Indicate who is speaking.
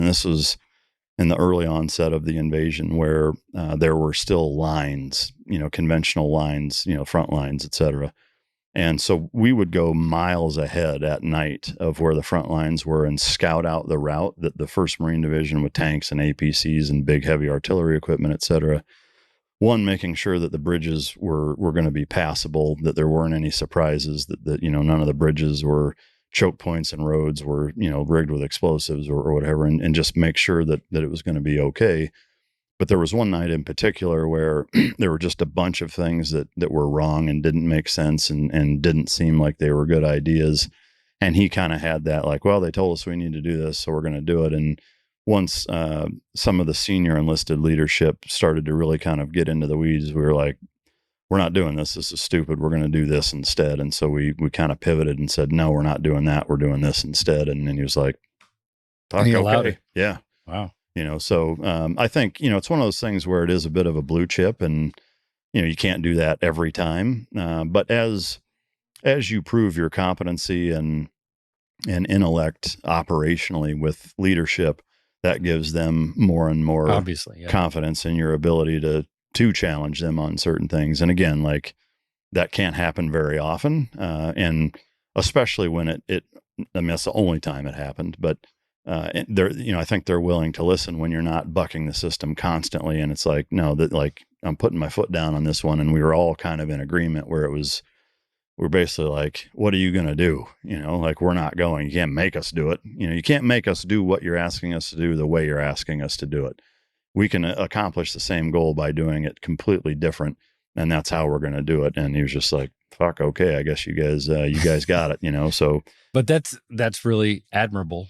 Speaker 1: And this was in the early onset of the invasion, where there were still lines, conventional lines, front lines, et cetera. And so we would go miles ahead at night of where the front lines were and scout out the route that the 1st Marine Division with tanks and APCs and big heavy artillery equipment, et cetera. One, making sure that the bridges were going to be passable, that there weren't any surprises, that none of the bridges were choke points and roads were, rigged with explosives or whatever, and just make sure that it was going to be okay. But there was one night in particular where there were just a bunch of things that were wrong and didn't make sense and didn't seem like they were good ideas. And he kind of had that like, well, they told us we need to do this, so we're going to do it. And once some of the senior enlisted leadership started to really kind of get into the weeds, we were like, we're not doing this. This is stupid. We're going to do this instead. And so we kind of pivoted and said, no, we're not doing that. We're doing this instead. And then he was like,
Speaker 2: okay.
Speaker 1: Yeah.
Speaker 2: Wow.
Speaker 1: So I think, it's one of those things where it is a bit of a blue chip, and, you can't do that every time. But as you prove your competency and intellect operationally with leadership, that gives them more and more
Speaker 2: obviously
Speaker 1: confidence in your ability to challenge them on certain things. And again, like that can't happen very often. And especially when I mean, that's the only time it happened, but I think they're willing to listen when you're not bucking the system constantly. And it's like, no, that like I'm putting my foot down on this one. And we were all kind of in agreement where we're basically like, what are you going to do? Like we're not going, you can't make us do it. You can't make us do what you're asking us to do the way you're asking us to do it. We can accomplish the same goal by doing it completely different. And that's how we're going to do it. And he was just like, fuck, okay, I guess you guys got it, so.
Speaker 2: But that's really admirable